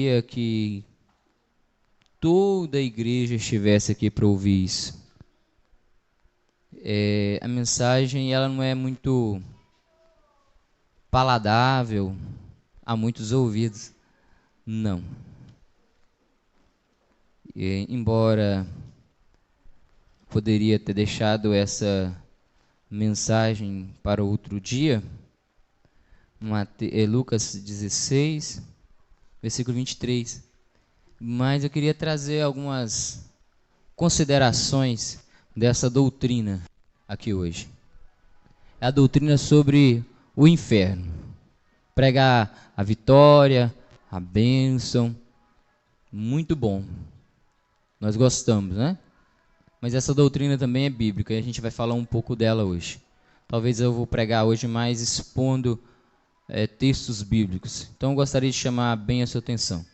gostaria que toda a igreja estivesse aqui para ouvir isso. A mensagem ela não é muito paladável a muitos ouvidos, não. Embora poderia ter deixado essa mensagem para outro dia, Lucas 16, versículo 23. Mas eu queria trazer algumas considerações dessa doutrina aqui hoje. É a doutrina sobre o inferno. Pregar a vitória, a bênção, muito bom. Nós gostamos, né? Mas essa doutrina também é bíblica e a gente vai falar um pouco dela hoje. Talvez eu vou pregar hoje mais expondo textos bíblicos. Então eu gostaria de chamar bem a sua atenção.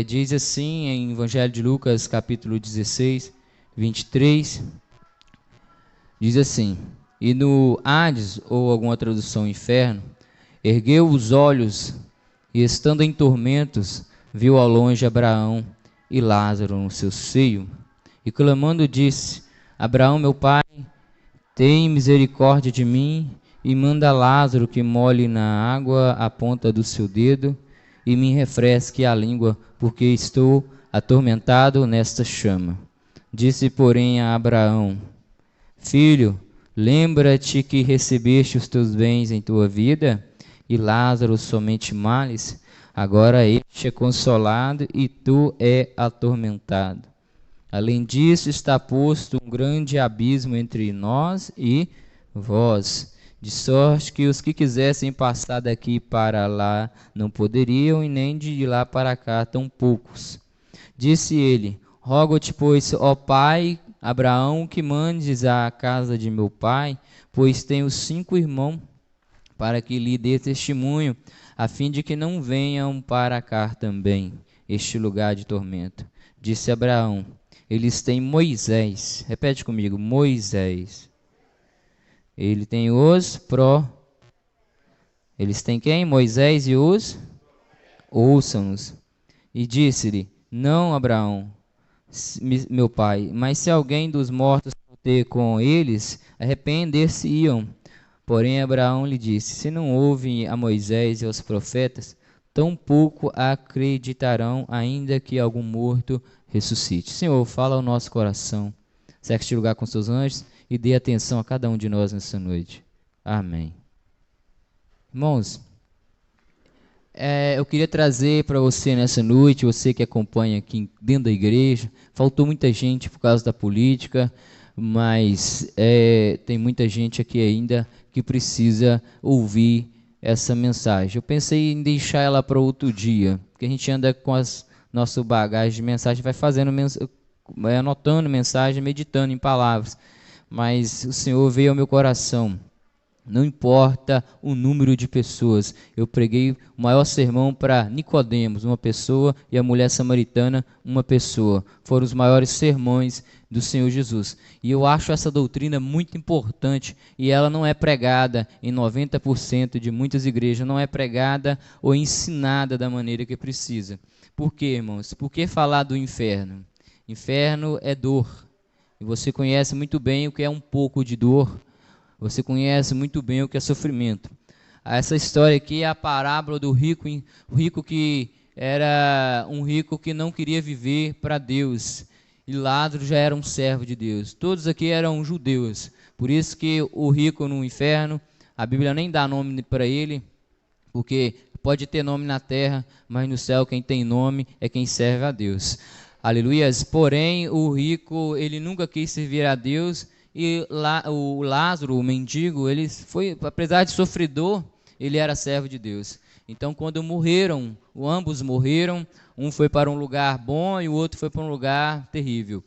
Diz assim em Evangelho de Lucas, capítulo 16, 23, diz assim: E no Hades, ou alguma tradução inferno, ergueu os olhos e, estando em tormentos, viu ao longe Abraão e Lázaro no seu seio. E clamando disse: Abraão, meu pai, tem misericórdia de mim e manda Lázaro que molhe na água a ponta do seu dedo e me refresque a língua, porque estou atormentado nesta chama. Disse, porém, a Abraão: Filho, lembra-te que recebeste os teus bens em tua vida, e Lázaro somente males. Agora este é consolado e tu é atormentado. Além disso, está posto um grande abismo entre nós e vós, de sorte que os que quisessem passar daqui para lá não poderiam, e nem de lá para cá tão poucos. Disse ele: Rogo-te, pois, ó pai Abraão, que mandes à casa de meu pai, pois tenho 5 irmãos, para que lhe dê testemunho, a fim de que não venham para cá também, este lugar de tormento. Disse Abraão: Eles têm Moisés. Repete comigo: Moisés. Ele tem Eles têm quem? Moisés e os? Ouçam-nos. E disse-lhe: Não, Abraão, meu pai, mas se alguém dos mortos ter com eles, arrepender-se-iam. Porém Abraão lhe disse: Se não ouvem a Moisés e aos profetas, tampouco acreditarão, ainda que algum morto ressuscite. Senhor, fala ao nosso coração. Segue este lugar com seus anjos e dê atenção a cada um de nós nessa noite. Amém. Irmãos, eu queria trazer para você nessa noite, você que acompanha aqui dentro da igreja, faltou muita gente por causa da política, mas tem muita gente aqui ainda que precisa ouvir essa mensagem. Eu pensei em deixar ela para outro dia, porque a gente anda com nossa bagagem de mensagem, vai fazendo anotando mensagem, meditando em palavras, mas o Senhor veio ao meu coração. Não importa o número de pessoas. Eu preguei o maior sermão para Nicodemos, uma pessoa, e a mulher samaritana, uma pessoa. Foram os maiores sermões do Senhor Jesus. E eu acho essa doutrina muito importante, e ela não é pregada em 90% de muitas igrejas, não é pregada ou ensinada da maneira que precisa. Por quê, irmãos? Por que falar do inferno? Inferno é dor. E você conhece muito bem o que é um pouco de dor. Você conhece muito bem o que é sofrimento. Essa história aqui é a parábola do rico, o rico que era um rico que não queria viver para Deus. E Lázaro já era um servo de Deus. Todos aqui eram judeus. Por isso que o rico no inferno, a Bíblia nem dá nome para ele, porque pode ter nome na terra, mas no céu quem tem nome é quem serve a Deus. Aleluias. Porém, o rico, ele nunca quis servir a Deus. E o Lázaro, o mendigo, ele foi, apesar de sofredor, ele era servo de Deus. Então, quando morreram, ambos morreram, um foi para um lugar bom e o outro foi para um lugar terrível.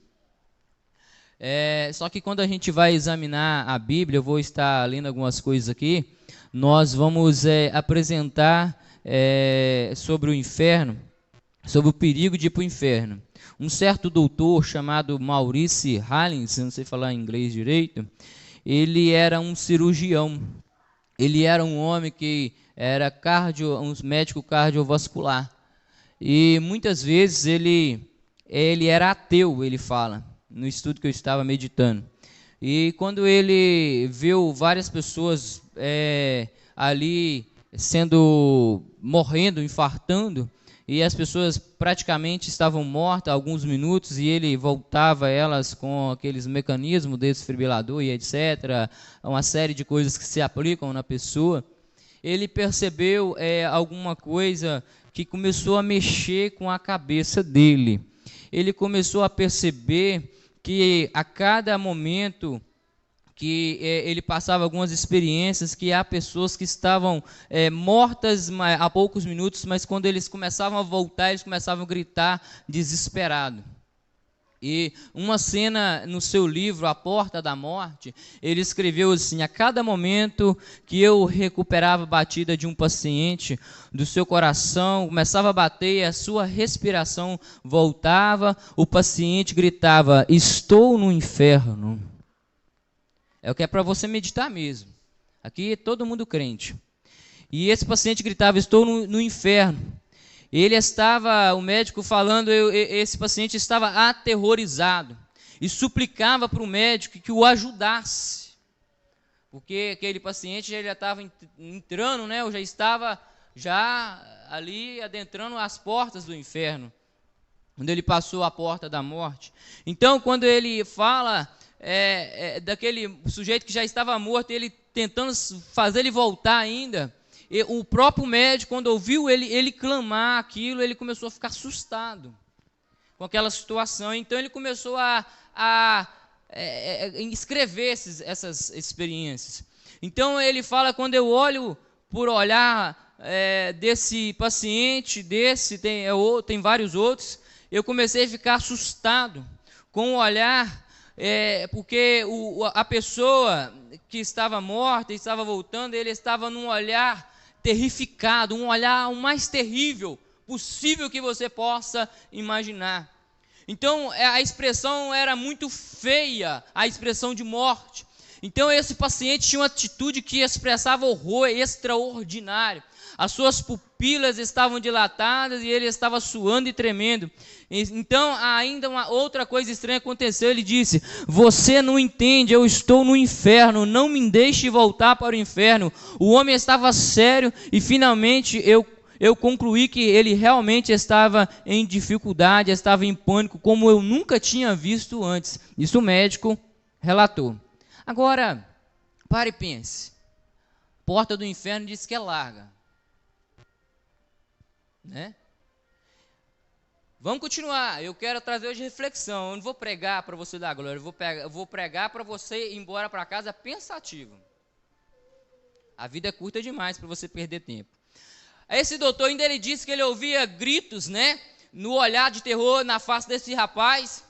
Só que quando a gente vai examinar a Bíblia, eu vou estar lendo algumas coisas aqui, nós vamos apresentar sobre o inferno, sobre o perigo de ir para o inferno. Um certo doutor chamado Maurice Hallins, não sei falar inglês direito, ele era um cirurgião. Ele era um homem que era um médico cardiovascular. e muitas vezes ele era ateu, ele fala, no estudo que eu estava meditando. E quando ele viu várias pessoas ali morrendo, infartando, e as pessoas praticamente estavam mortas há alguns minutos, e ele voltava elas com aqueles mecanismos, desfibrilador e etc., uma série de coisas que se aplicam na pessoa, ele percebeu alguma coisa que começou a mexer com a cabeça dele. Ele começou a perceber que a cada momento que ele passava algumas experiências, que há pessoas que estavam mortas há poucos minutos, mas quando eles começavam a voltar, eles começavam a gritar desesperado. E uma cena no seu livro, A Porta da Morte, ele escreveu assim: a cada momento que eu recuperava a batida de um paciente, do seu coração começava a bater, a sua respiração voltava, o paciente gritava: estou no inferno. É o que é para você meditar mesmo. Aqui é todo mundo crente. E esse paciente gritava: estou no inferno. Ele estava, o médico falando, esse paciente estava aterrorizado e suplicava para o médico que o ajudasse, porque aquele paciente já estava entrando, né, ou já estava ali adentrando as portas do inferno, quando ele passou a porta da morte. Então, quando ele fala daquele sujeito que já estava morto, ele tentando fazer ele voltar ainda, e o próprio médico, quando ouviu ele clamar aquilo, ele começou a ficar assustado com aquela situação. Então ele começou a escrever essas experiências. Então ele fala: quando eu olho por olhar desse paciente, tem vários outros, eu comecei a ficar assustado com o olhar, porque a pessoa que estava morta e estava voltando, ele estava num olhar terrificado, um olhar o mais terrível possível que você possa imaginar. Então a expressão era muito feia, a expressão de morte. Então esse paciente tinha uma atitude que expressava horror extraordinário. As suas pupilas estavam dilatadas e ele estava suando e tremendo. Então, ainda uma outra coisa estranha aconteceu. Ele disse: você não entende, eu estou no inferno, não me deixe voltar para o inferno. O homem estava sério e finalmente eu concluí que ele realmente estava em dificuldade, estava em pânico, como eu nunca tinha visto antes. Isso o médico relatou. Agora, pare e pense. Porta do inferno diz que é larga, né? Vamos continuar. Eu quero trazer hoje reflexão. Eu não vou pregar para você dar glória, eu vou pregar para você ir embora para casa pensativo. A vida é curta demais para você perder tempo. Esse doutor ainda ele disse que ele ouvia gritos, né, no olhar de terror na face desse rapaz,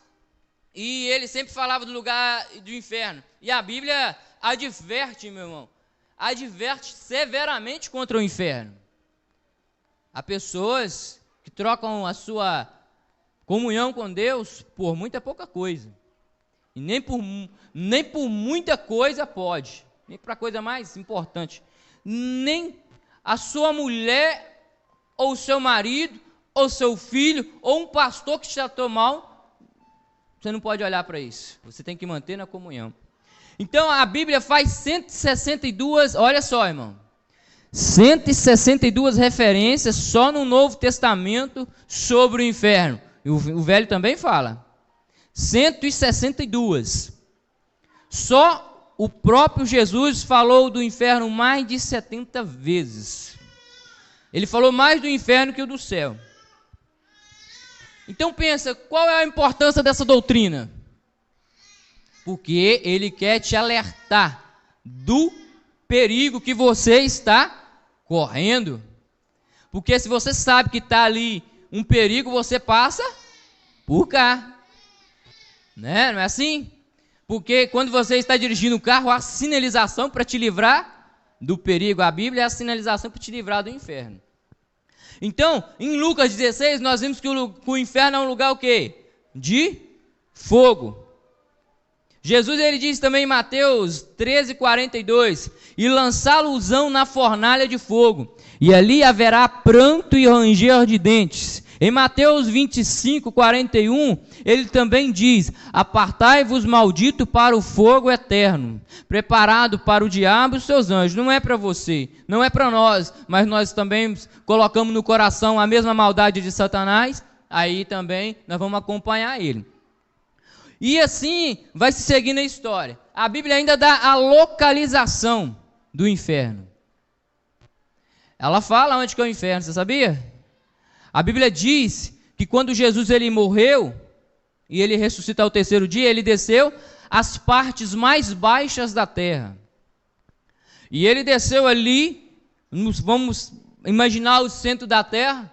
e ele sempre falava do lugar do inferno. E a Bíblia adverte, meu irmão, adverte severamente contra o inferno. Há pessoas que trocam a sua comunhão com Deus por muita pouca coisa. E nem por muita coisa pode. Nem para a coisa mais importante. Nem a sua mulher, ou o seu marido, ou seu filho, ou um pastor que te tratou mal, você não pode olhar para isso. Você tem que manter na comunhão. Então a Bíblia faz 162, olha só, irmão, 162 referências só no Novo Testamento sobre o inferno. E o Velho também fala. 162. Só o próprio Jesus falou do inferno mais de 70 vezes. Ele falou mais do inferno que o do céu. Então pensa, qual é a importância dessa doutrina? Porque ele quer te alertar do perigo que você está correndo. Porque se você sabe que está ali um perigo, você passa por cá, né? Não é assim? Porque quando você está dirigindo o carro, há sinalização para te livrar do perigo. A Bíblia é a sinalização para te livrar do inferno. Então, em Lucas 16, nós vimos que o inferno é um lugar o quê? De fogo. Jesus ele diz também em Mateus 13:42, e lançá-los-ão na fornalha de fogo, e ali haverá pranto e ranger de dentes, Em Mateus 25, 41, ele também diz: apartai-vos, maldito, para o fogo eterno, preparado para o diabo e os seus anjos. Não é para você, não é para nós, mas nós também colocamos no coração a mesma maldade de Satanás, aí também nós vamos acompanhar ele. E assim vai se seguindo a história. A Bíblia ainda dá a localização do inferno. Ela fala onde que é o inferno, você sabia? A Bíblia diz que quando Jesus ele morreu e ele ressuscitou ao terceiro dia, ele desceu às partes mais baixas da terra. E ele desceu ali, vamos imaginar o centro da terra,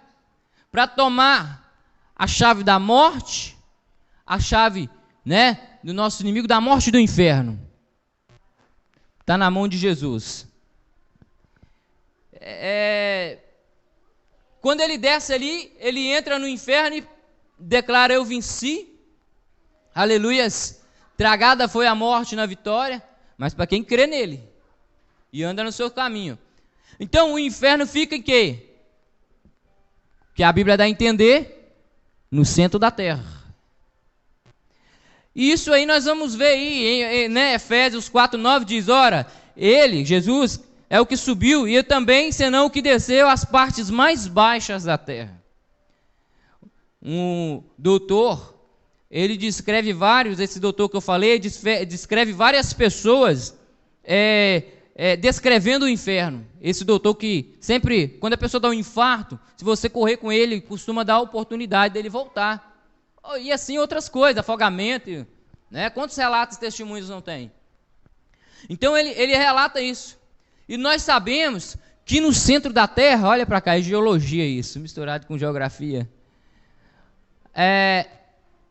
para tomar a chave da morte, a chave, do nosso inimigo, da morte e do inferno. Está na mão de Jesus. Quando ele desce ali, ele entra no inferno e declara: eu venci, aleluias, tragada foi a morte na vitória, mas para quem crê nele e anda no seu caminho. Então o inferno fica em quê? Que a Bíblia dá a entender, no centro da terra. E isso aí nós vamos ver aí, Efésios 4:9 diz: ora, ele, Jesus, é o que subiu, e eu também, senão o que desceu às partes mais baixas da terra. Um doutor, ele descreve esse doutor que eu falei, descreve várias pessoas descrevendo o inferno. Esse doutor que sempre, quando a pessoa dá um infarto, se você correr com ele, costuma dar a oportunidade dele voltar. E assim outras coisas, afogamento, Quantos relatos e testemunhos não tem? Então ele relata isso. E nós sabemos que no centro da Terra, olha para cá, é geologia isso, misturado com geografia.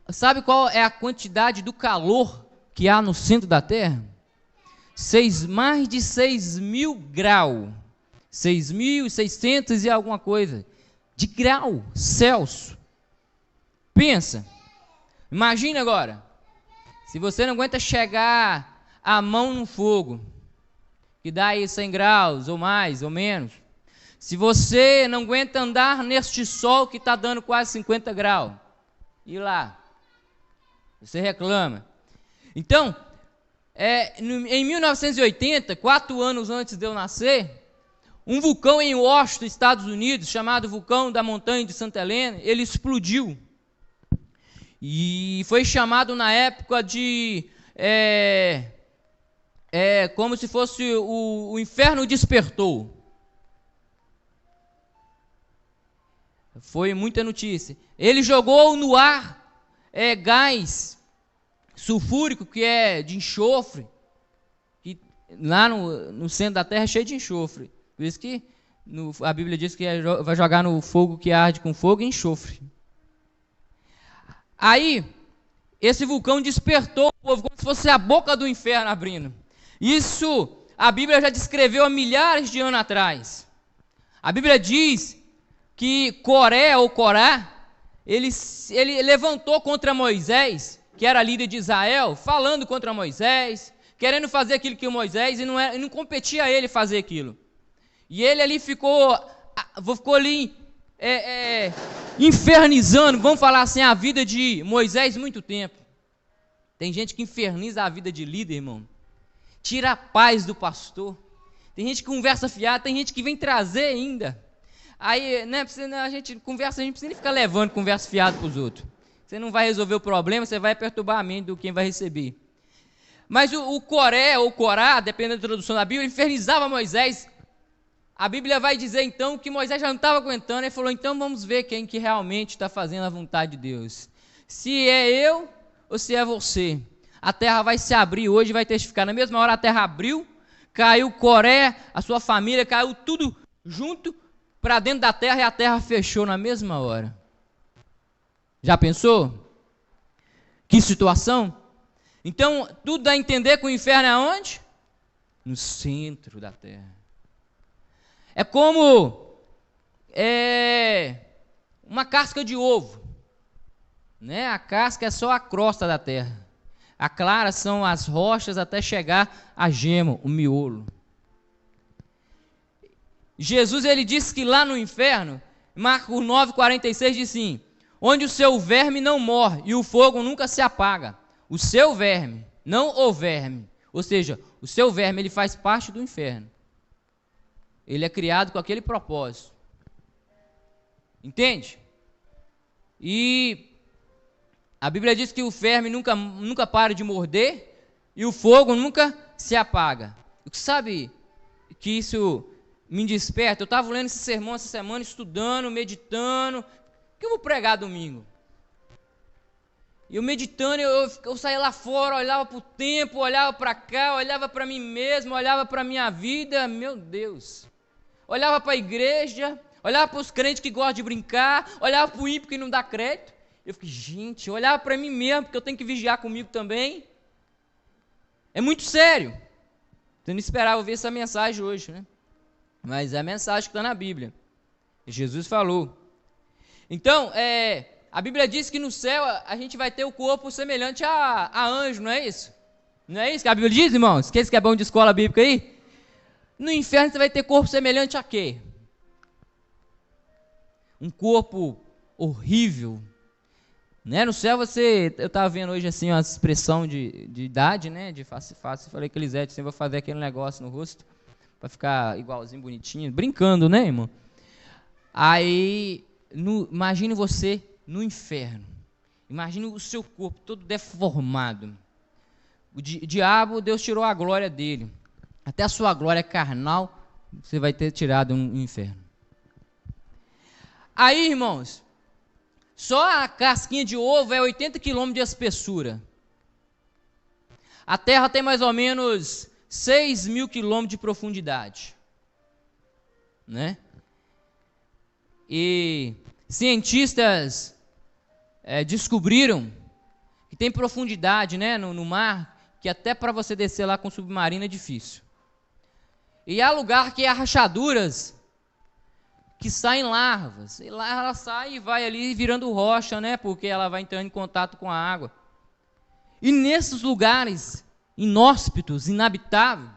Sabe qual é a quantidade do calor que há no centro da Terra? Mais de 6.000 graus. 6.600 e alguma coisa. De grau Celsius. Pensa. Imagina agora. Se você não aguenta chegar a mão no fogo, que dá aí 100 graus, ou mais, ou menos. Se você não aguenta andar neste sol que está dando quase 50 graus, e lá, você reclama. Então, em 1980, 4 anos antes de eu nascer, um vulcão em Washington, Estados Unidos, chamado vulcão da montanha de Santa Helena, ele explodiu. E foi chamado na época de... como se fosse o inferno despertou. Foi muita notícia. Ele jogou no ar gás sulfúrico, que é de enxofre, que lá no centro da terra é cheio de enxofre. Por isso que a Bíblia diz que vai jogar no fogo que arde com fogo e enxofre. Aí, esse vulcão despertou o povo, como se fosse a boca do inferno abrindo. Isso a Bíblia já descreveu há milhares de anos atrás. A Bíblia diz que Corá, ele levantou contra Moisés, que era líder de Israel, falando contra Moisés, querendo fazer aquilo que Moisés, e não competia a ele fazer aquilo. E ele ali ficou ali infernizando, vamos falar assim, a vida de Moisés muito tempo. Tem gente que inferniza a vida de líder, irmão. Tira a paz do pastor. Tem gente que conversa fiada, tem gente que vem trazer ainda. Aí, a gente conversa, a gente precisa ficar levando conversa fiada para os outros. Você não vai resolver o problema, você vai perturbar a mente do quem vai receber. Mas o Corá, dependendo da tradução da Bíblia, infernizava Moisés. A Bíblia vai dizer então que Moisés já não estava aguentando. Ele falou: então vamos ver quem que realmente está fazendo a vontade de Deus. Se é eu ou se é você. A terra vai se abrir hoje, vai testificar. Na mesma hora a terra abriu, caiu Coré, a sua família, caiu tudo junto para dentro da terra e a terra fechou na mesma hora. Já pensou? Que situação? Então, tudo dá a entender que o inferno é onde? No centro da terra. É como uma casca de ovo. A casca é só a crosta da terra. A clara são as rochas até chegar a gema, o miolo. Jesus, ele disse que lá no inferno Marcos 9,46 diz assim: onde o seu verme não morre e o fogo nunca se apaga. O seu verme, não o verme. Ou seja, o seu verme, ele faz parte do inferno. Ele é criado com aquele propósito. Entende? E a Bíblia diz que o verme nunca para de morder e o fogo nunca se apaga. Sabe que isso me desperta? Eu estava lendo esse sermão essa semana, estudando, meditando. O que eu vou pregar domingo? E eu meditando, eu saía lá fora, olhava para o tempo, olhava para cá, olhava para mim mesmo, olhava para a minha vida, meu Deus. Olhava para a igreja, olhava para os crentes que gostam de brincar, olhava para o ímpio que não dá crédito. Eu fiquei, gente, eu olhava para mim mesmo, porque eu tenho que vigiar comigo também. É muito sério. Eu não esperava ouvir essa mensagem hoje, né? Mas é a mensagem que está na Bíblia. Jesus falou. Então, a Bíblia diz que no céu a gente vai ter o corpo semelhante a anjo, não é isso? Não é isso que a Bíblia diz, irmãos? Que é bom de escola bíblica aí? No inferno você vai ter corpo semelhante a quê? Um corpo horrível. Né? No céu eu estava vendo hoje assim uma expressão de idade, né? De face a face. Falei que Elisete, assim, vou fazer aquele negócio no rosto para ficar igualzinho, bonitinho, brincando, né, irmão? Aí, imagine você no inferno. Imagine o seu corpo todo deformado. O diabo, Deus tirou a glória dele. Até a sua glória carnal, você vai ter tirado no inferno. Aí, irmãos, só a casquinha de ovo é 80 quilômetros de espessura. A Terra tem mais ou menos 6.000 quilômetros de profundidade. Né? E cientistas descobriram que tem profundidade, né, no mar, que até para você descer lá com submarino é difícil. E há lugar que há rachaduras que saem larvas. E lá ela sai e vai ali virando rocha, né, porque ela vai entrando em contato com a água. E nesses lugares inóspitos, inabitáveis,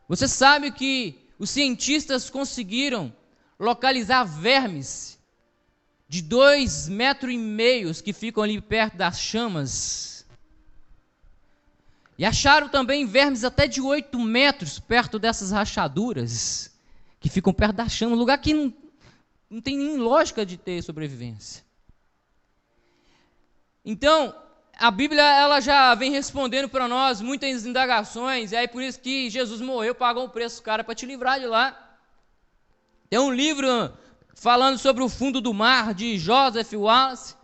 você sabe que os cientistas conseguiram localizar vermes de 2,5 metros que ficam ali perto das chamas. E acharam também vermes até de 8 metros perto dessas rachaduras que ficam perto da chama, um lugar que não tem nem lógica de ter sobrevivência. Então, a Bíblia ela já vem respondendo para nós muitas indagações, e aí por isso que Jesus morreu, pagou um preço caro para te livrar de lá. Tem um livro falando sobre o fundo do mar, de Joseph Wallace,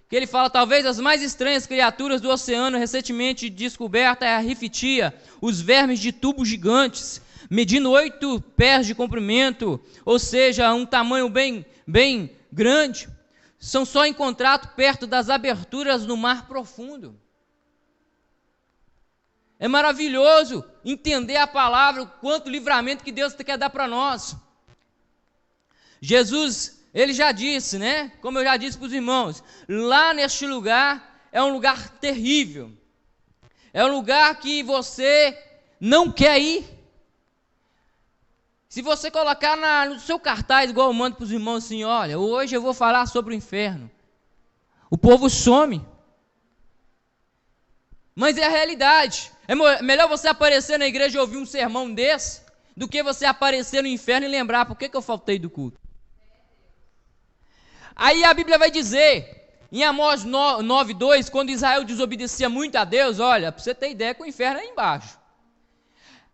que ele fala, talvez as mais estranhas criaturas do oceano recentemente descoberta é a riftia, os vermes de tubos gigantes, medindo 8 pés de comprimento, ou seja, um tamanho bem grande, são só encontrados perto das aberturas no mar profundo. É maravilhoso entender a palavra, o quanto livramento que Deus quer dar para nós. Jesus, ele já disse, né? Como eu já disse para os irmãos, lá neste lugar é um lugar terrível. É um lugar que você não quer ir. Se você colocar no seu cartaz, igual eu mando para os irmãos assim, olha, hoje eu vou falar sobre o inferno. O povo some. Mas é a realidade. É melhor você aparecer na igreja e ouvir um sermão desse, do que você aparecer no inferno e lembrar, por que eu faltei do culto? Aí a Bíblia vai dizer, em Amós 9:2, quando Israel desobedecia muito a Deus, olha, para você ter ideia que o inferno é embaixo.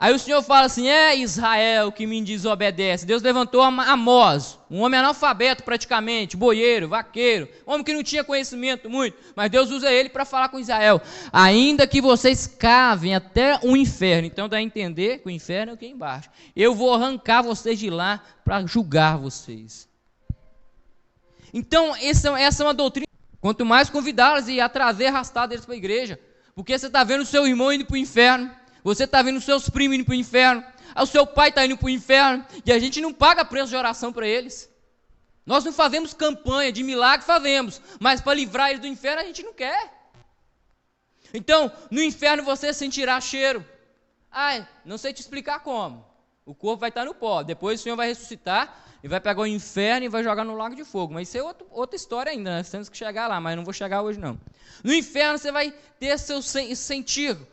Aí o Senhor fala assim, é Israel que me desobedece. Deus levantou Amós, um homem analfabeto praticamente, boieiro, vaqueiro, homem que não tinha conhecimento muito, mas Deus usa ele para falar com Israel. Ainda que vocês cavem até o inferno, então dá a entender que o inferno é aqui embaixo. Eu vou arrancar vocês de lá para julgar vocês. Então essa é uma doutrina, quanto mais convidá-los e a trazer, arrastar eles para a igreja, porque você está vendo o seu irmão indo para o inferno, você está vendo os seus primos indo para o inferno, o seu pai está indo para o inferno, e a gente não paga preço de oração para eles. Nós não fazemos campanha de milagre, fazemos, mas para livrar eles do inferno a gente não quer. Então, no inferno você sentirá cheiro. Ai, não sei te explicar como. O corpo vai estar no pó. Depois o Senhor vai ressuscitar e vai pegar o inferno e vai jogar no lago de fogo. Mas isso é outra história ainda, nós temos que chegar lá, mas não vou chegar hoje não. No inferno você vai ter seu sentido,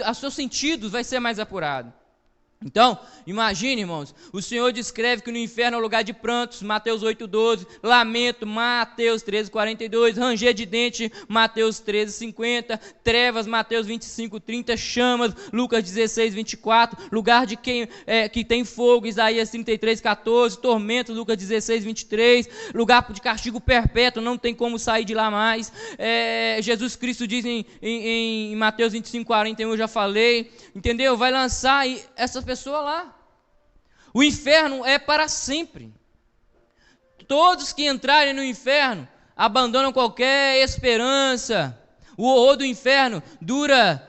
os seus sentidos vai ser mais apurado. Então, imagine, irmãos, o Senhor descreve que no inferno é o lugar de prantos, Mateus 8,12, lamento, Mateus 13,42, ranger de dente, Mateus 13,50, trevas, Mateus 25,30, chamas, Lucas 16,24, lugar de quem que tem fogo, Isaías 33,14, tormento, Lucas 16,23, lugar de castigo perpétuo, não tem como sair de lá mais. Jesus Cristo diz em Mateus 25,41, eu já falei, entendeu? Vai lançar essa pessoa lá. O inferno é para sempre. Todos que entrarem no inferno abandonam qualquer esperança. O horror do inferno dura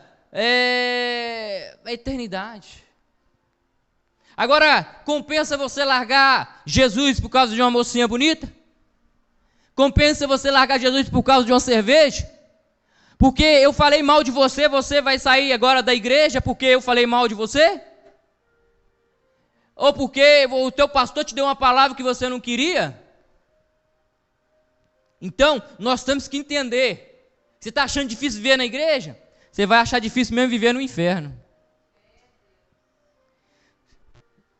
a eternidade. Agora, compensa você largar Jesus por causa de uma mocinha bonita? Compensa você largar Jesus por causa de uma cerveja? Porque eu falei mal de você, você vai sair agora da igreja porque eu falei mal de você? Ou porque o teu pastor te deu uma palavra que você não queria? Então, nós temos que entender. Você está achando difícil viver na igreja? Você vai achar difícil mesmo viver no inferno.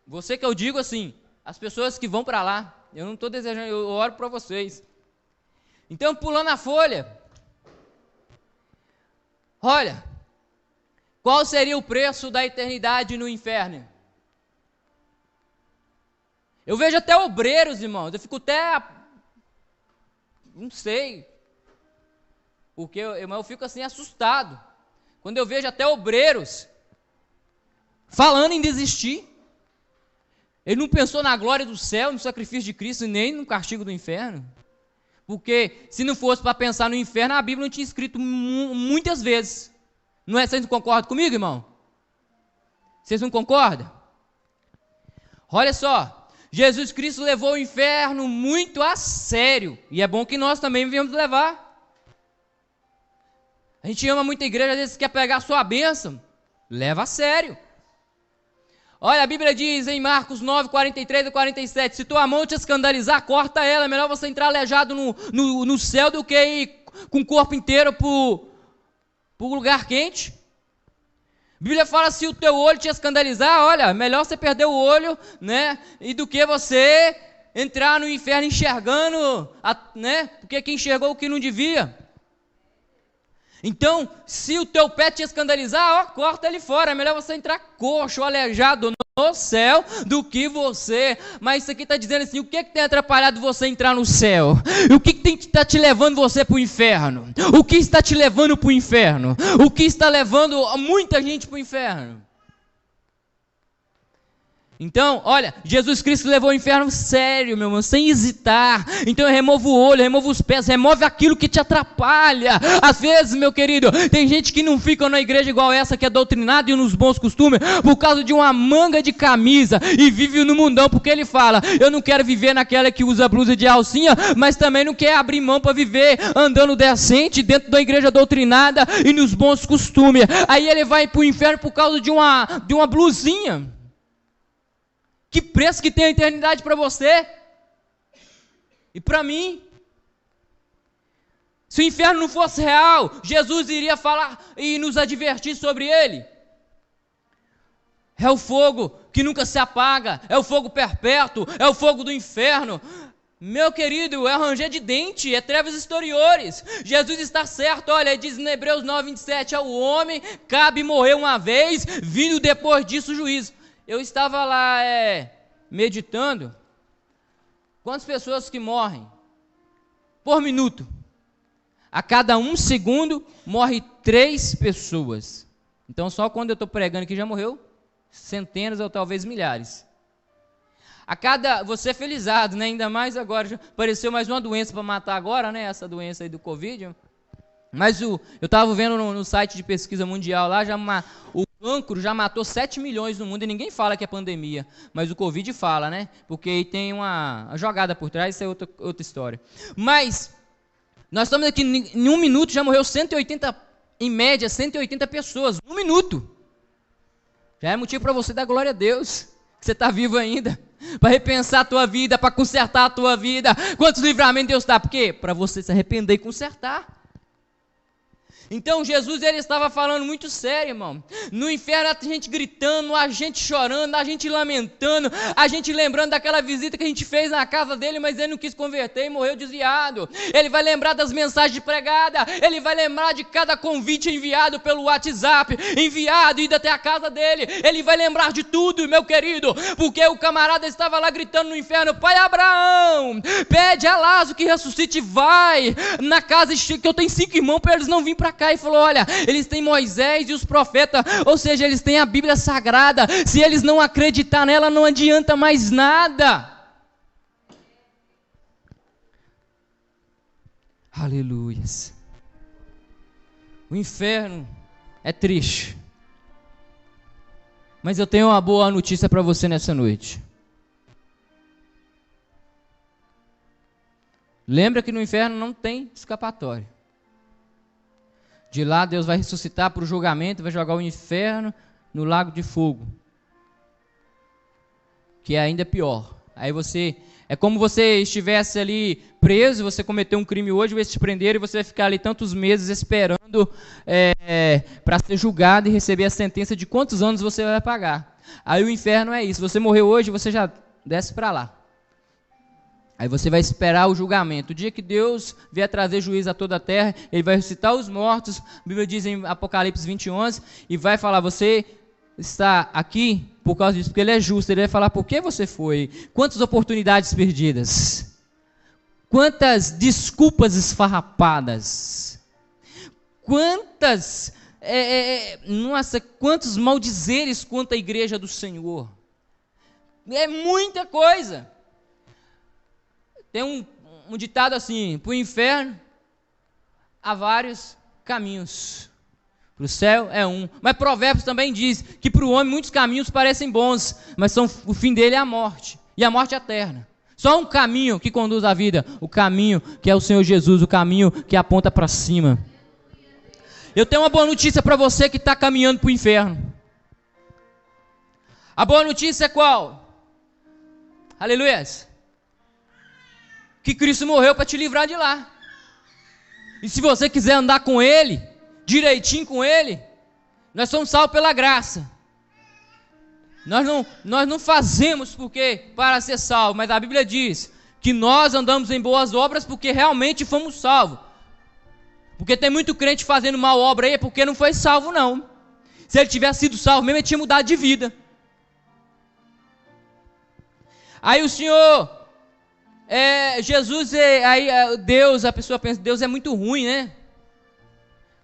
Você que eu digo assim, as pessoas que vão para lá, eu não estou desejando, eu oro para vocês. Então, pulando a folha, olha, qual seria o preço da eternidade no inferno? Eu vejo até obreiros, irmãos, eu fico até, não sei, porque eu fico assim assustado, quando eu vejo até obreiros falando em desistir. Ele não pensou na glória do céu, no sacrifício de Cristo, nem no castigo do inferno. Porque se não fosse para pensar no inferno, a Bíblia não tinha escrito muitas vezes. Não é? Vocês não concordam comigo, irmão? Vocês não concordam? Olha só. Jesus Cristo levou o inferno muito a sério, e é bom que nós também venhamos levar. A gente ama muito a igreja, às vezes quer pegar a sua bênção, leva a sério. Olha, a Bíblia diz em Marcos 9, 43 e 47, se tua mão te escandalizar, corta ela, é melhor você entrar aleijado no céu do que ir com o corpo inteiro para o lugar quente. A Bíblia fala, se o teu olho te escandalizar, olha, melhor você perder o olho, né, e do que você entrar no inferno enxergando, né, porque quem enxergou o que não devia. Então, se o teu pé te escandalizar, ó, corta ele fora, é melhor você entrar coxo, aleijado no céu, do que você. Mas isso aqui está dizendo assim, o que tem atrapalhado você entrar no céu? O que está te levando você para o inferno? O que está te levando para o inferno? O que está levando muita gente para o inferno? Então, olha, Jesus Cristo levou o inferno sério, meu irmão, sem hesitar. Então remova o olho, remova os pés, remove aquilo que te atrapalha. Às vezes, meu querido, tem gente que não fica na igreja igual essa, que é doutrinada e nos bons costumes, por causa de uma manga de camisa, e vive no mundão, porque ele fala, eu não quero viver naquela que usa blusa de alcinha, mas também não quer abrir mão para viver andando decente, dentro da igreja doutrinada e nos bons costumes. Aí ele vai para o inferno por causa de uma blusinha. Que preço que tem a eternidade para você e para mim? Se o inferno não fosse real, Jesus iria falar e nos advertir sobre ele. É o fogo que nunca se apaga, é o fogo perpétuo, é o fogo do inferno. Meu querido, é ranger de dente, é trevas exteriores. Jesus está certo, olha, diz em Hebreus 9, 27, ao homem cabe morrer uma vez, vindo depois disso o juízo. Eu estava lá meditando, quantas pessoas que morrem por minuto? A cada 1 segundo morre 3 pessoas. Então só quando eu estou pregando aqui já morreu centenas ou talvez milhares. Você é felizado, né? Ainda mais agora, já apareceu mais uma doença para matar agora, né? Essa doença aí do Covid. Mas eu estava vendo no site de pesquisa mundial lá, o cancro já matou 7 milhões no mundo e ninguém fala que é pandemia, mas o Covid fala, né? Porque aí tem uma jogada por trás, isso é outra história. Mas nós estamos aqui, em 1 minuto já morreu 180, em média, 180 pessoas, 1 minuto. Já é motivo para você dar glória a Deus. que você está vivo ainda, para repensar a tua vida, para consertar a tua vida. Quantos livramentos Deus dá? Por quê? Para você se arrepender e consertar. Então Jesus, ele estava falando muito sério, irmão. No inferno a gente gritando, a gente chorando, a gente lamentando, a gente lembrando daquela visita que a gente fez na casa dele, mas ele não quis converter e morreu desviado. Ele vai lembrar das mensagens pregadas, ele vai lembrar de cada convite enviado pelo WhatsApp, enviado, ido até a casa dele. Ele vai lembrar de tudo, meu querido, porque o camarada estava lá gritando no inferno: Pai Abraão, pede a Lázaro que ressuscite, vai na casa que eu tenho 5 irmãos para eles não virem para cá. E falou: olha, eles têm Moisés e os profetas, ou seja, eles têm a Bíblia Sagrada. Se eles não acreditar nela, não adianta mais nada. Aleluias. O inferno é triste, mas eu tenho uma boa notícia para você nessa noite. Lembra que no inferno não tem escapatória. De lá Deus vai ressuscitar para o julgamento, vai jogar o inferno no lago de fogo, que é ainda pior. Aí é como você estivesse ali preso, você cometeu um crime hoje, vai te prender e você vai ficar ali tantos meses esperando para ser julgado e receber a sentença de quantos anos você vai pagar. Aí o inferno é isso: você morreu hoje, você já desce para lá. Aí você vai esperar o julgamento. O dia que Deus vier trazer juízo a toda a terra, Ele vai ressuscitar os mortos, a Bíblia diz em Apocalipse 20:11, e vai falar: você está aqui por causa disso, porque Ele é justo. Ele vai falar por que você foi, quantas oportunidades perdidas, quantas desculpas esfarrapadas, quantos maldizeres contra a igreja do Senhor. É muita coisa. Tem um ditado assim: para o inferno há vários caminhos, para o céu é um. Mas Provérbios também diz que para o homem muitos caminhos parecem bons, mas o fim dele é a morte, e a morte é eterna. Só um caminho que conduz à vida, o caminho que é o Senhor Jesus, o caminho que aponta para cima. Eu tenho uma boa notícia para você que está caminhando para o inferno. A boa notícia é qual? Aleluias! Que Cristo morreu para te livrar de lá. E se você quiser andar com Ele, direitinho com Ele, nós somos salvos pela graça. Nós não fazemos para ser salvos, mas a Bíblia diz que nós andamos em boas obras porque realmente fomos salvos. Porque tem muito crente fazendo mal obra aí porque não foi salvo, não. Se ele tivesse sido salvo mesmo, ele tinha mudado de vida. Aí o Senhor... Jesus, Deus, a pessoa pensa: Deus é muito ruim, né?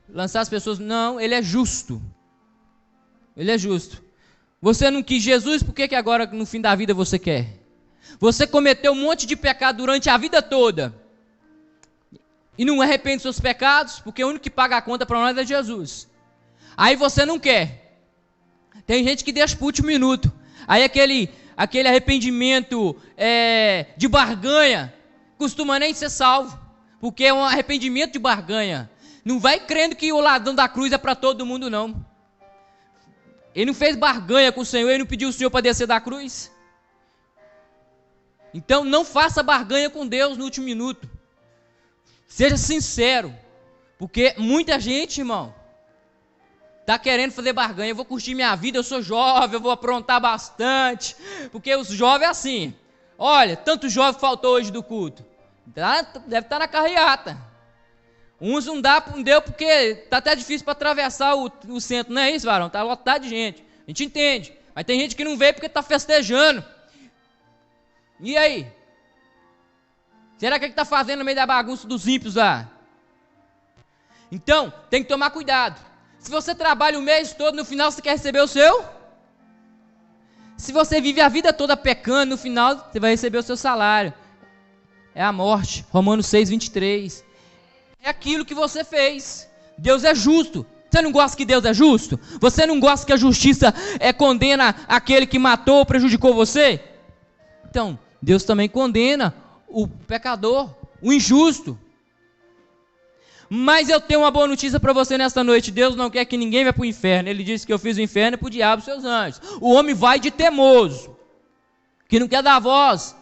Lançar as pessoas. Não, Ele é justo. Ele é justo. Você não quis Jesus, por que agora no fim da vida você quer? Você cometeu um monte de pecado durante a vida toda e não arrepende dos seus pecados, porque o único que paga a conta para nós é Jesus. Aí você não quer. Tem gente que deixa para o último minuto. Aí aquele arrependimento de barganha costuma nem ser salvo, porque é um arrependimento de barganha. Não vai crendo que o ladrão da cruz é para todo mundo, não. Ele não fez barganha com o Senhor, ele não pediu o Senhor para descer da cruz. Então não faça barganha com Deus no último minuto. Seja sincero, porque muita gente, irmão, está querendo fazer barganha. Eu vou curtir minha vida, eu sou jovem, eu vou aprontar bastante. Porque os jovens é assim. Olha, tanto jovem faltou hoje do culto. Deve estar na carreata. Uns não deu porque está até difícil para atravessar o centro. Não é isso, varão? Está lotado de gente. A gente entende. Mas tem gente que não veio porque está festejando. E aí? Será que ele está fazendo no meio da bagunça dos ímpios lá? Então, tem que tomar cuidado. Se você trabalha o mês todo, no final você quer receber o seu? Se você vive a vida toda pecando, no final você vai receber o seu salário. É a morte. Romanos 6:23. É aquilo que você fez. Deus é justo. Você não gosta que Deus é justo? Você não gosta que a justiça condena aquele que matou ou prejudicou você? Então, Deus também condena o pecador, o injusto. Mas eu tenho uma boa notícia para você nesta noite. Deus não quer que ninguém vá para o inferno. Ele disse que eu fiz o inferno para o diabo e seus anjos. O homem vai de teimoso. que não quer dar voz,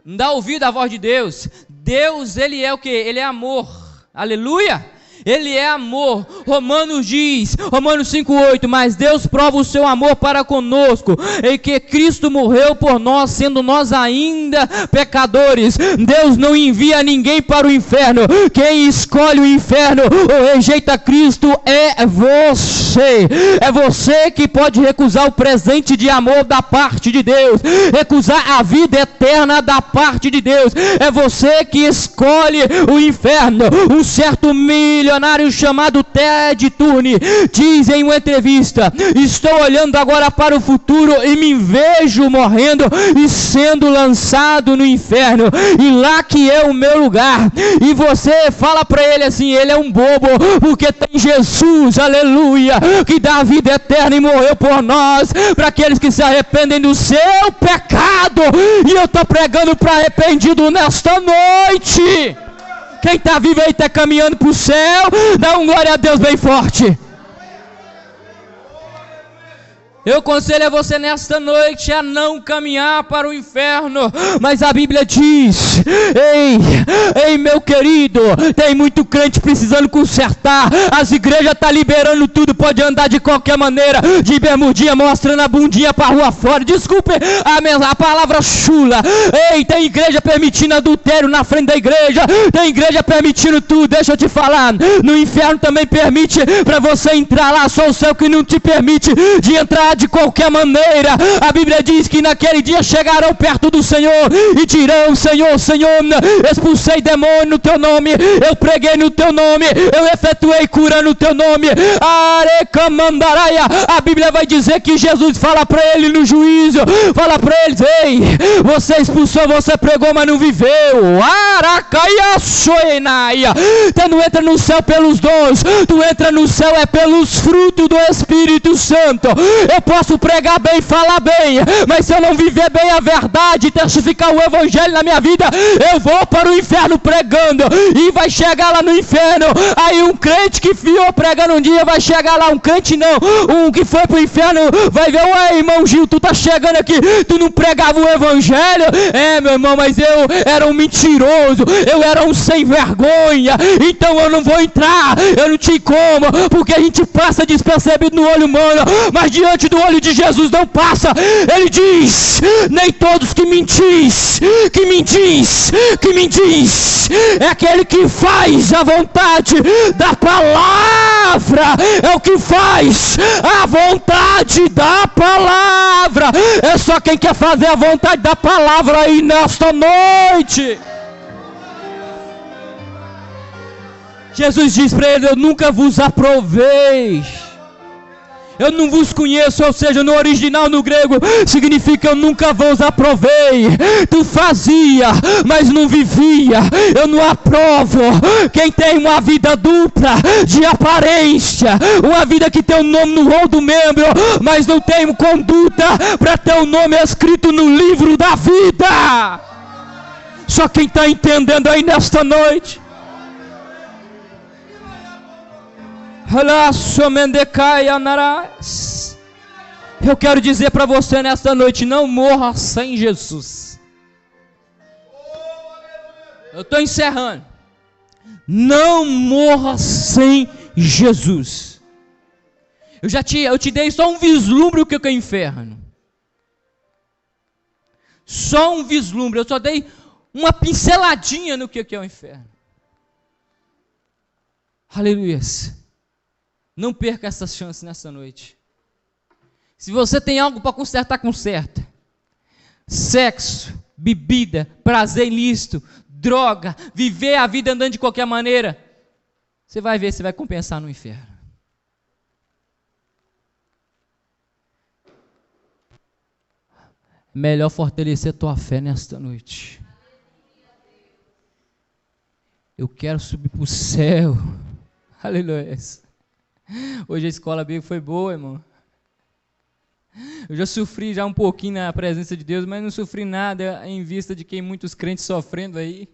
não dá ouvido à voz de Deus. Deus, Ele é o quê? Ele é amor, aleluia. Ele é amor. Romanos 5:8, mas Deus prova o seu amor para conosco, em que Cristo morreu por nós, sendo nós ainda pecadores. Deus não envia ninguém para o inferno. Quem escolhe o inferno ou rejeita Cristo é você. É você que pode recusar o presente de amor da parte de Deus, recusar a vida eterna da parte de Deus. É você que escolhe o inferno. Um certo milionário chamado Ted Turner diz em uma entrevista: estou olhando agora para o futuro e me vejo morrendo e sendo lançado no inferno, e lá que é o meu lugar. E você fala para ele assim: ele é um bobo, porque tem Jesus, aleluia, que dá a vida eterna e morreu por nós, para aqueles que se arrependem do seu pecado. E eu estou pregando para arrependido nesta noite. Quem está vivo aí, está caminhando para o céu, dá um glória a Deus bem forte. Eu aconselho a você nesta noite a não caminhar para o inferno, mas a Bíblia diz: ei meu querido, tem muito crente precisando consertar, as igrejas estão liberando tudo, pode andar de qualquer maneira, de bermudinha, mostrando a bundinha para a rua fora, desculpe a palavra chula. Ei, tem igreja permitindo adultério na frente da igreja, tem igreja permitindo tudo. Deixa eu te falar, no inferno também permite para você entrar lá, só o céu que não te permite de entrar de qualquer maneira. A Bíblia diz que naquele dia chegarão perto do Senhor e dirão: Senhor, Senhor, expulsei demônio no teu nome, eu preguei no teu nome, eu efetuei cura no teu nome. Arecamandaraia. A Bíblia vai dizer que Jesus fala para ele no juízo, fala para eles: ei, você expulsou, você pregou, mas não viveu. Aracaia soenaia. Tu não entra no céu pelos dons, tu entra no céu é pelos frutos do Espírito Santo. Eu posso pregar bem, falar bem, mas se eu não viver bem a verdade, testificar o evangelho na minha vida, eu vou para o inferno pregando, e vai chegar lá no inferno. Aí um crente que fiou pregando um dia vai chegar lá, um crente não, um que foi para o inferno vai ver: ué, irmão Gil, tu tá chegando aqui, tu não pregava o evangelho? É, meu irmão, mas eu era um mentiroso, eu era um sem vergonha, então eu não vou entrar, eu não tinha como, porque a gente passa despercebido no olho humano, mas diante do olho de Jesus não passa. Ele diz: nem todos que mentis, é aquele que faz a vontade da palavra, é o que faz a vontade da palavra. É só quem quer fazer a vontade da palavra aí nesta noite. Jesus diz para ele: eu nunca vos aprovei, eu não vos conheço. Ou seja, no original, no grego, significa: eu nunca vos aprovei. Tu fazia, mas não vivia. Eu não aprovo quem tem uma vida dupla de aparência, uma vida que tem o nome no rol do membro, mas não tem conduta para ter o nome escrito no livro da vida. Só quem está entendendo aí nesta noite. Eu quero dizer para você nesta noite: não morra sem Jesus. Eu estou encerrando. Não morra sem Jesus. Eu te dei só um vislumbre do que é o inferno. Só um vislumbre. Eu só dei uma pinceladinha no que é o inferno. Aleluia. Não perca essa chance nessa noite. Se você tem algo para consertar, conserta. Sexo, bebida, prazer ilícito, droga, viver a vida andando de qualquer maneira, você vai ver, você vai compensar no inferno. Melhor fortalecer tua fé nesta noite. Eu quero subir para o céu. Aleluia. Hoje a escola bíblica foi boa, irmão. Eu já sofri já um pouquinho na presença de Deus, mas não sofri nada em vista de quem muitos crentes sofrendo aí.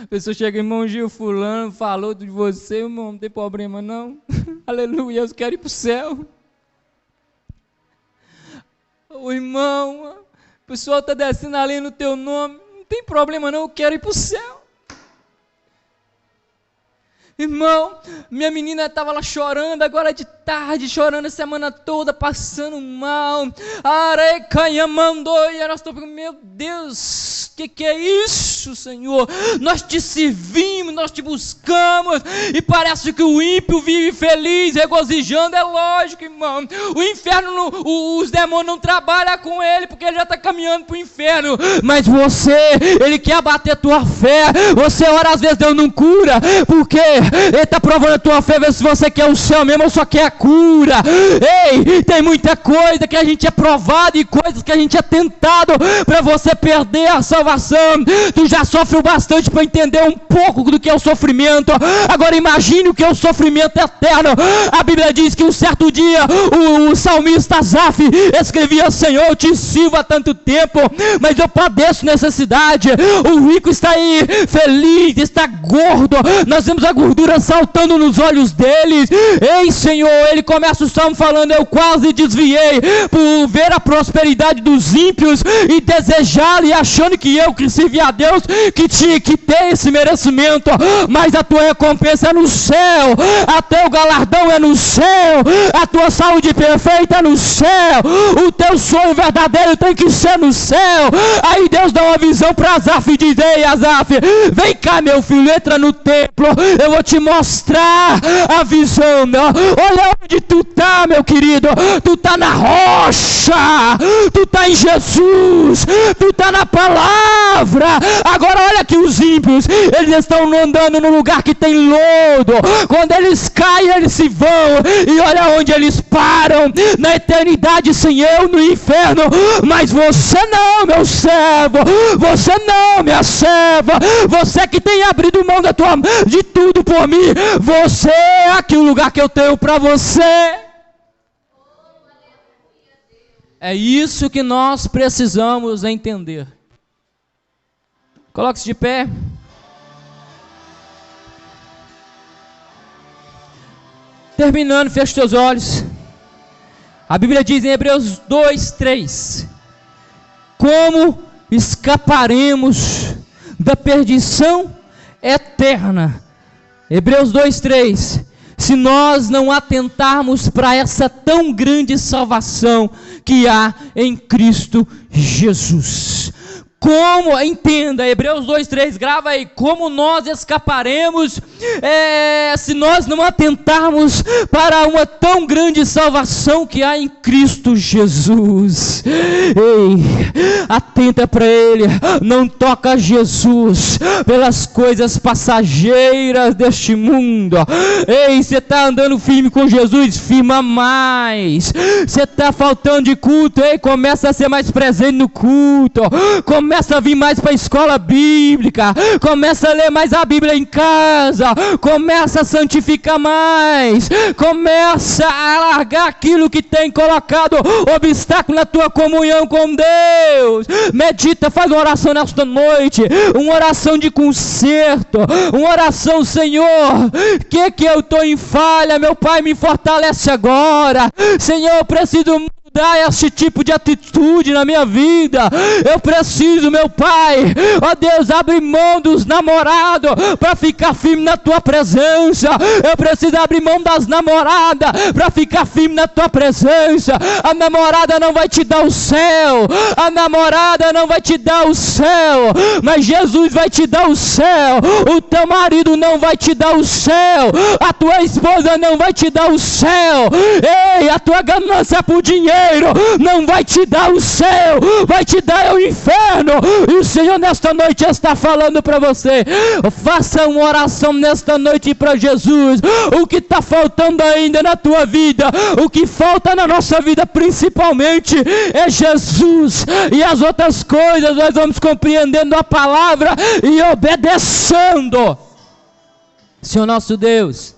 A pessoa chega: irmão Gil, fulano falou de você, irmão, não tem problema não. Aleluia, eu quero ir para o céu. O irmão, pessoal está descendo ali no teu nome, não tem problema não, eu quero ir para o céu. Irmão, minha menina estava lá chorando, agora de tarde, chorando a semana toda, passando mal. Arecanha mandou, e nós estamos pensando, meu Deus, que é isso, Senhor? Nós te servimos, nós te buscamos, e parece que o ímpio vive feliz, regozijando, é lógico, irmão. O inferno, os demônios não trabalham com ele, porque ele já está caminhando para o inferno. Mas você, ele quer abater a tua fé. Você ora, às vezes Deus não cura, porque ele está provando a tua fé, ver se você quer o céu mesmo ou só quer a cura. Ei, tem muita coisa que a gente é provado e coisas que a gente é tentado para você perder a salvação. Tu já sofreu bastante para entender um pouco do que é o sofrimento. Agora imagine o que é o sofrimento eterno. A Bíblia diz que um certo dia o salmista Asaf escrevia: Senhor, eu te sirvo há tanto tempo, mas eu padeço necessidade. O rico está aí feliz, está gordo, nós vemos a gordura saltando nos olhos deles. Ei, Senhor, ele começa o salmo falando: eu quase desviei por ver a prosperidade dos ímpios e desejá-lo, e achando que eu que servi a Deus que tinha que ter esse merecimento, mas a tua recompensa é no céu, a teu galardão é no céu, a tua saúde perfeita é no céu, o teu sonho verdadeiro tem que ser no céu. Aí Deus dá uma visão para Asaf e diz: ei, Asaf, vem cá, meu filho, entra no templo, eu vou te mostrar a visão. Olha onde tu tá, meu querido, tu tá na rocha, tu tá em Jesus, tu tá na palavra. Agora olha que os ímpios, eles estão andando no lugar que tem lodo, quando eles caem eles se vão, e olha onde eles param, na eternidade sem eu, no inferno. Mas você não, meu servo, você não, minha serva, você que tem abrido mão de tudo por mim, você é aqui o lugar que eu tenho para você. É isso que nós precisamos entender. Coloque-se de pé. Terminando, feche teus olhos. A Bíblia diz em Hebreus 2:3: como escaparemos da perdição eterna? Hebreus 2:3: se nós não atentarmos para essa tão grande salvação que há em Cristo Jesus. Como, entenda, Hebreus 2:3, grava aí, como nós escaparemos se nós não atentarmos para uma tão grande salvação que há em Cristo Jesus. Ei, atenta para Ele, não toca Jesus pelas coisas passageiras deste mundo. Ei, você está andando firme com Jesus, firma mais. Você está faltando de culto, ei, começa a ser mais presente no culto, começa a vir mais para a escola bíblica, começa a ler mais a Bíblia em casa, começa a santificar mais, começa a largar aquilo que tem colocado obstáculo na tua comunhão com Deus. Medita, faz uma oração nesta noite, uma oração de conserto, uma oração: Senhor, que eu estou em falha, meu Pai, me fortalece agora. Senhor, eu preciso mudar esse tipo de atitude na minha vida. Eu preciso, meu Pai, ó Deus, abrir mão dos namorados para ficar firme na tua presença. Eu preciso abrir mão das namoradas para ficar firme na tua presença. A namorada não vai te dar o céu, a namorada não vai te dar o céu, mas Jesus vai te dar o céu. O teu marido não vai te dar o céu, a tua esposa não vai te dar o céu. Ei, a tua ganância por dinheiro não vai te dar o céu, vai te dar o inferno. E o Senhor nesta noite está falando para você: faça uma oração nesta noite para Jesus. O que está faltando ainda na tua vida, o que falta na nossa vida principalmente, é Jesus, e as outras coisas nós vamos compreendendo a palavra e obedecendo. Senhor nosso Deus,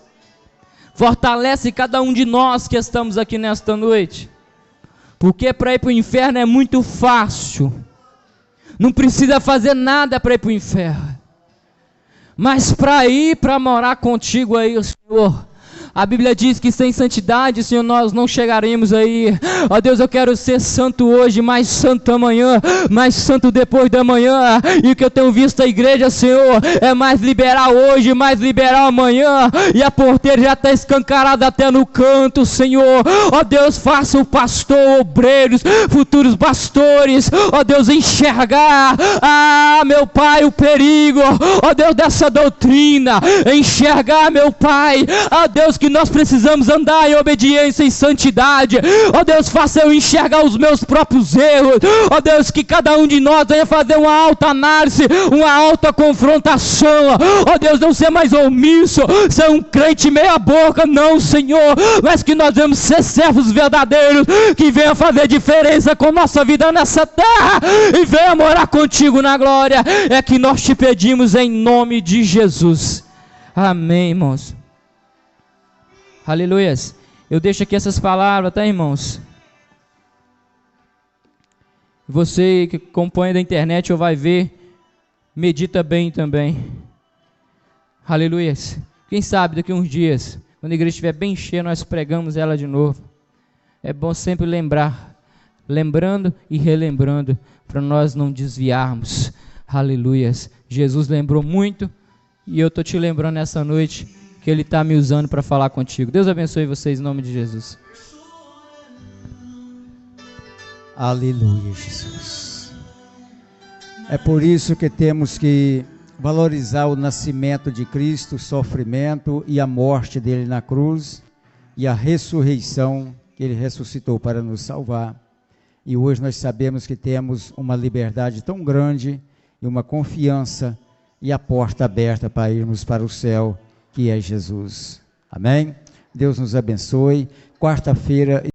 fortalece cada um de nós que estamos aqui nesta noite, porque para ir para o inferno é muito fácil, não precisa fazer nada para ir para o inferno, mas para morar contigo aí, Senhor, A Bíblia diz que sem santidade, Senhor, nós não chegaremos aí. Ó Deus, eu quero ser santo hoje, mais santo amanhã, mais santo depois da manhã. E o que eu tenho visto a igreja, Senhor, é mais liberal hoje, mais liberal amanhã. E a porteira já está escancarada até no canto, Senhor. Ó Deus, faça o pastor, obreiros, futuros pastores, ó Deus, enxergar, meu Pai, o perigo, ó Deus, dessa doutrina. Enxergar, meu Pai, ó Deus, que nós precisamos andar em obediência e santidade. Ó Deus, faça eu enxergar os meus próprios erros. Ó Deus, que cada um de nós venha fazer uma alta análise, uma alta confrontação. Ó Deus, não ser mais omisso, ser um crente meia boca, não, Senhor, mas que nós vamos ser servos verdadeiros, que venha fazer diferença com nossa vida nessa terra e venha morar contigo na glória. É que nós te pedimos em nome de Jesus. Amém, irmãos. Aleluias. Eu deixo aqui essas palavras, tá, irmãos? Você que acompanha da internet ou vai ver, medita bem também. Aleluias. Quem sabe daqui a uns dias, quando a igreja estiver bem cheia, nós pregamos ela de novo. É bom sempre lembrar, lembrando e relembrando, para nós não desviarmos. Aleluias. Jesus lembrou muito, e eu estou te lembrando nessa noite que Ele está me usando para falar contigo. Deus abençoe vocês em nome de Jesus. Aleluia, Jesus. É por isso que temos que valorizar o nascimento de Cristo, o sofrimento e a morte dele na cruz e a ressurreição que ele ressuscitou para nos salvar. E hoje nós sabemos que temos uma liberdade tão grande e uma confiança e a porta aberta para irmos para o céu, que é Jesus. Amém? Deus nos abençoe. Quarta-feira